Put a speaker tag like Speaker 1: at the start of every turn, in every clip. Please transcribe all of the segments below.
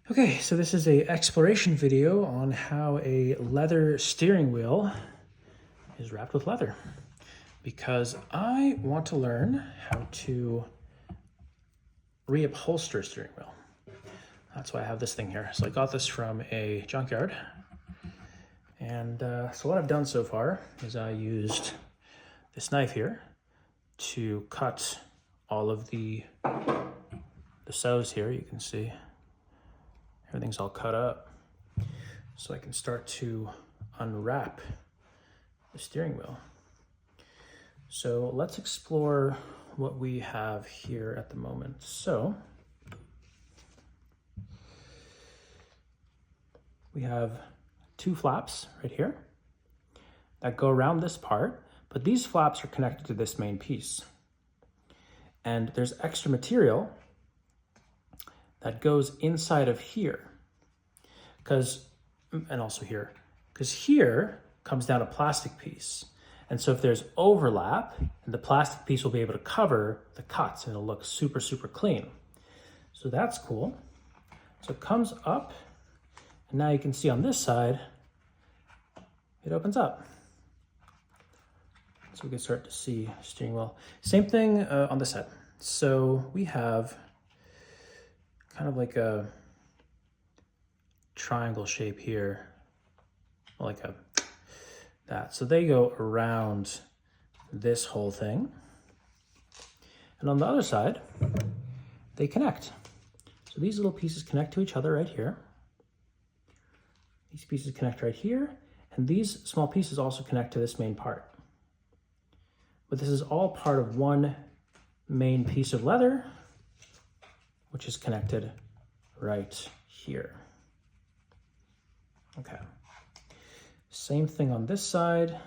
Speaker 1: Okay, so this is a exploration video on how a leather steering wheel is wrapped with leather, because I want to learn how to re-upholster a steering wheel. That's why I have this thing here. So I got this from a junkyard. And so what I've done so far is I used this knife here to cut all of the sews here. You can see everything's all cut up. So I can start to unwrap the steering wheel. So let's explore what we have here at the moment. So we have two flaps right here that go around this part, but these flaps are connected to this main piece. And there's extra material that goes inside of here, and also here, because here comes down a plastic piece. And so if there's overlap, the plastic piece will be able to cover the cuts and it'll look super, super clean. So that's cool. So it comes up, and now you can see on this side, it opens up. So we can start to see steering wheel. Same thing on this side. So we have kind of like a triangle shape here, like that. So they go around this whole thing. And on the other side, they connect. So these little pieces connect to each other right here. These pieces connect right here, and these small pieces also connect to this main part. But this is all part of one main piece of leather, which is connected right here. Okay. Same thing on this side,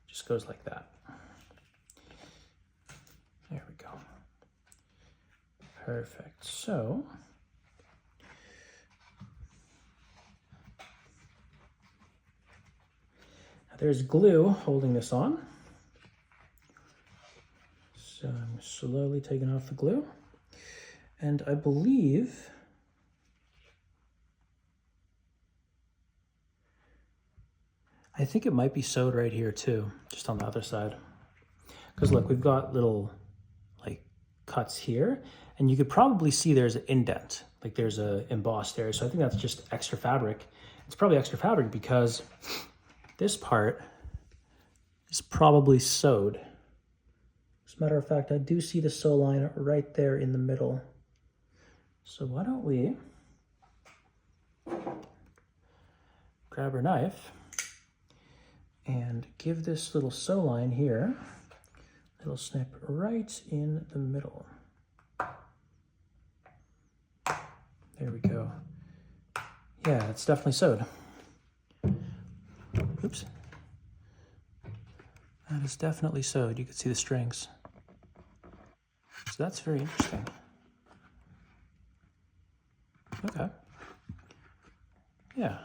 Speaker 1: just goes like that. There we go. Perfect. So there's glue holding this on. So I'm slowly taking off the glue. And I believe I think it might be sewed right here too, just on the other side. Because look, we've got little like cuts here, and you could probably see there's an indent, like there's a embossed area. So I think that's just extra fabric. It's probably extra fabric because this part is probably sewed. As a matter of fact, I do see the sew line right there in the middle. So why don't we grab our knife and give this little sew line here a little snip right in the middle. There we go. Yeah, it's definitely sewed. Oops. That is definitely sewed. You can see the strings. So that's very interesting. Okay. Yeah,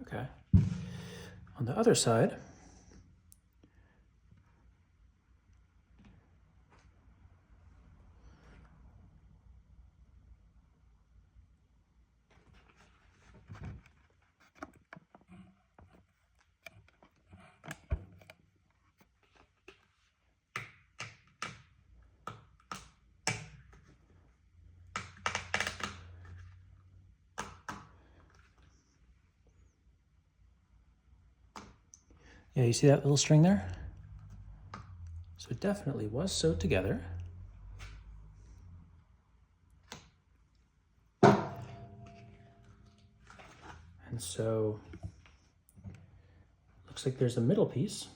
Speaker 1: okay. On the other side, yeah, you see that little string there? So it definitely was sewed together. And so looks like there's a middle piece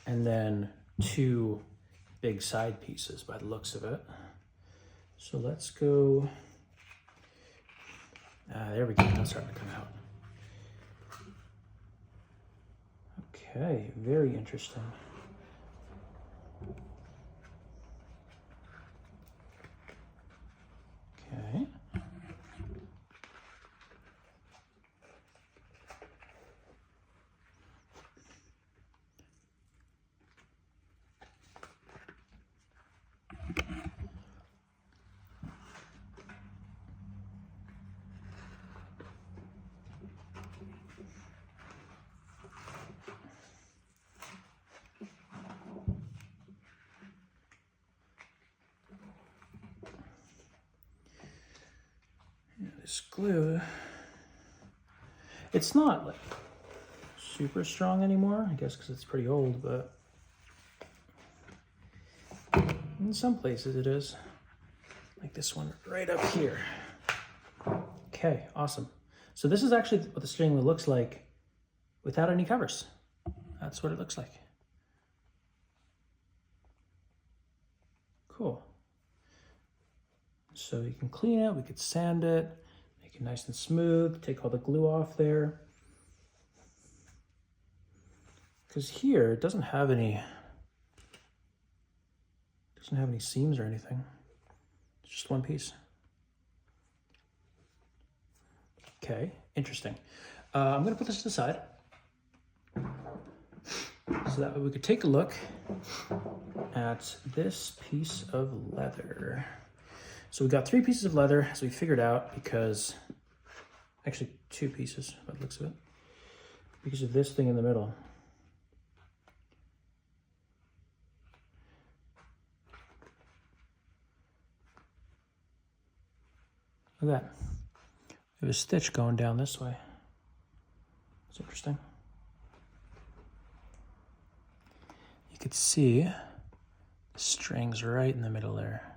Speaker 1: and then two big side pieces by the looks of it. So let's go, there we go, that's starting to come out. Okay, very interesting. Okay. this glue, it's not like super strong anymore, I guess because it's pretty old, but in some places it is. Like this one right up here. Okay, awesome. So this is actually what the steering wheel looks like without any covers. That's what it looks like. Cool. So you can clean it, we could sand it, make it nice and smooth, take all the glue off there. Because here it doesn't have any seams or anything. It's just one piece. Okay, interesting. I'm gonna put this to the side so that way we could take a look at this piece of leather. So we got 3 pieces of leather, as we figured out, because actually 2 pieces by the looks of it, because of this thing in the middle. Look at that. We have a stitch going down this way. It's interesting. You could see the strings right in the middle there.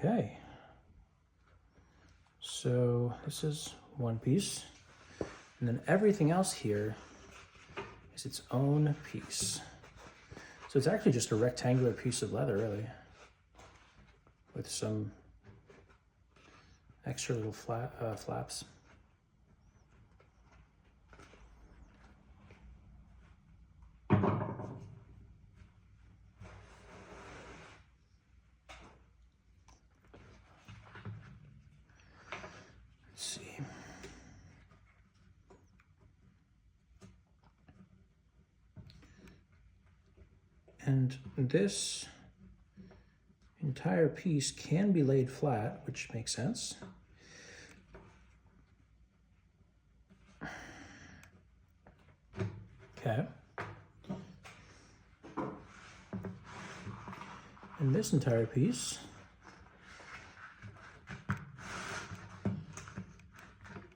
Speaker 1: Okay, so this is one piece, and then everything else here is its own piece. So it's actually just a rectangular piece of leather, really, with some extra little flaps. Let's see. And this entire piece can be laid flat, which makes sense. Okay. And this entire piece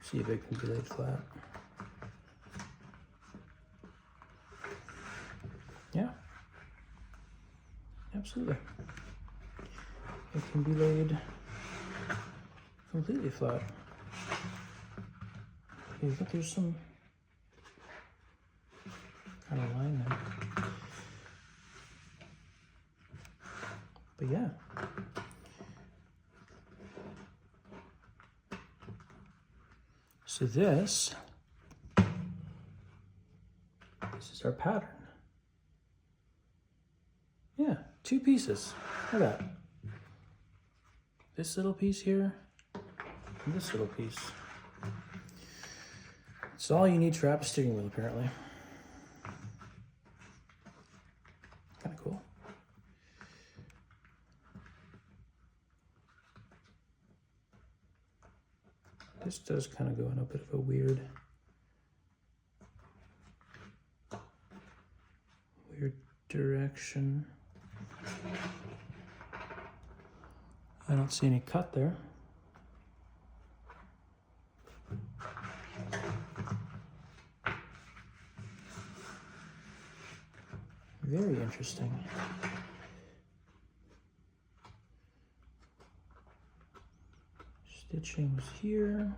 Speaker 1: see if it can be laid flat. Yeah, absolutely. It can be laid completely flat. You think there's some kind of line there. But yeah. So this is our pattern. Yeah, 2 pieces. Look at that. This little piece here, and this little piece. It's all you need to wrap a steering wheel, apparently. Kind of cool. This does kind of go in a bit of a weird direction. I don't see any cut there. Very interesting. Stitching was here.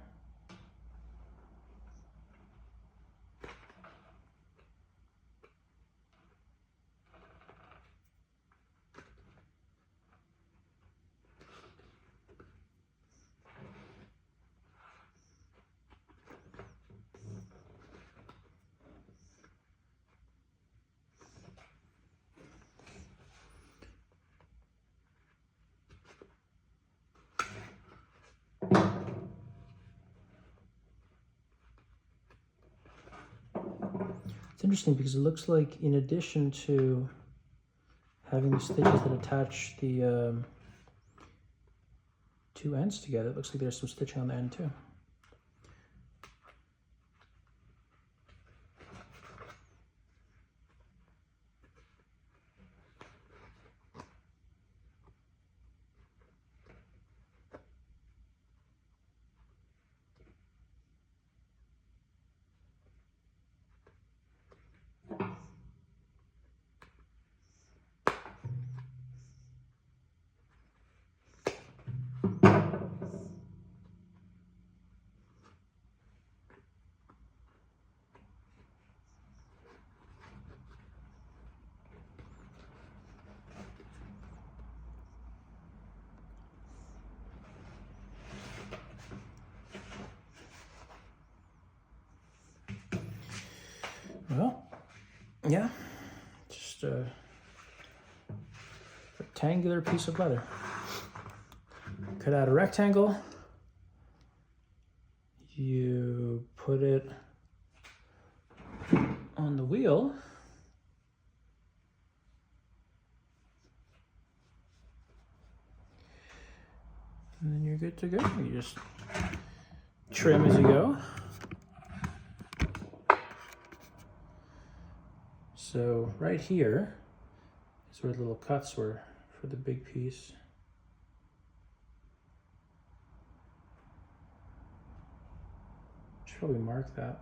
Speaker 1: interesting because it looks like in addition to having the stitches that attach the two ends together, it looks like there's some stitching on the end too. Well, yeah, just a rectangular piece of leather. Cut out a rectangle, you put it on the wheel, and then you're good to go. You just trim as you go. So right here is where the little cuts were for the big piece. Should probably mark that.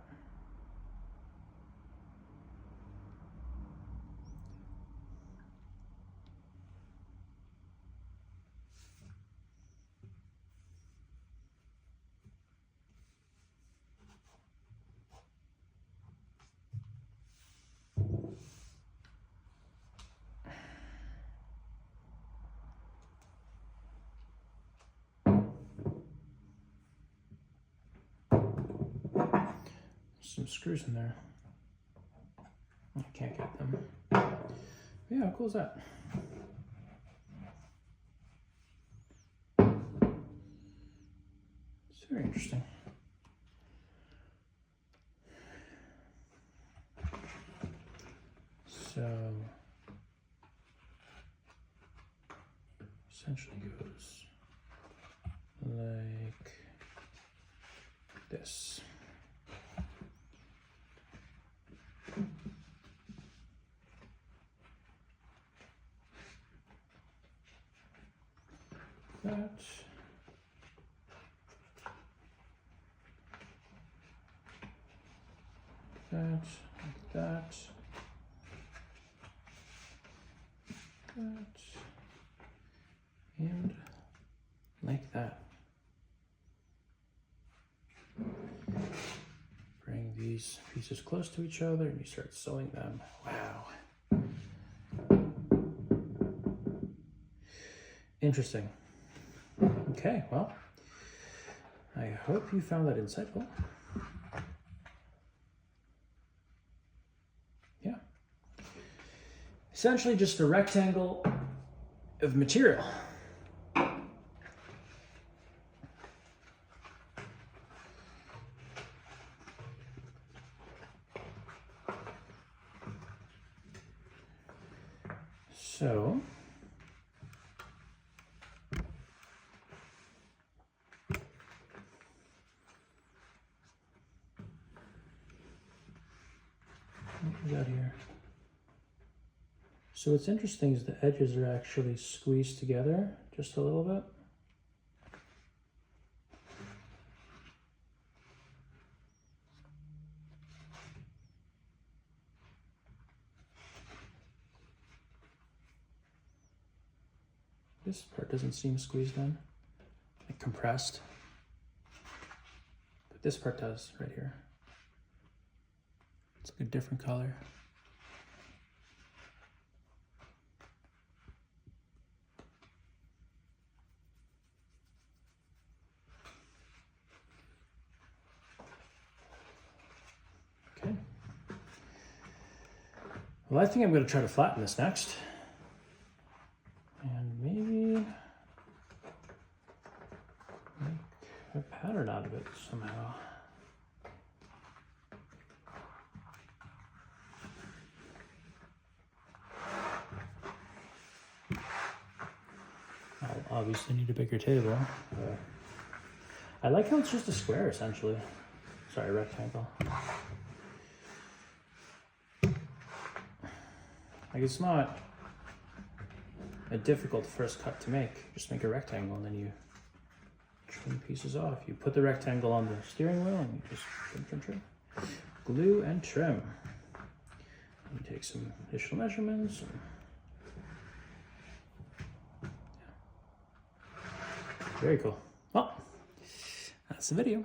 Speaker 1: Some screws in there. I can't get them. Yeah, how cool is that? It's very interesting. So essentially goes like this. That. That, that, that, and like that. Bring these pieces close to each other and you start sewing them. Wow. Interesting. Okay, well, I hope you found that insightful. Yeah. Essentially just a rectangle of material. So, what we got here? So what's interesting is the edges are actually squeezed together just a little bit. This part doesn't seem squeezed in, like compressed. But this part does right here. It's like a different color. Okay. Well, I think I'm going to try to flatten this next. And maybe make a pattern out of it somehow. obviously need a bigger table. I like how it's just a square, essentially. Sorry, rectangle. Like, it's not a difficult first cut to make. Just make a rectangle and then you trim pieces off. You put the rectangle on the steering wheel and you just trim. Glue and trim. You take some additional measurements. Very cool. Well, that's the video.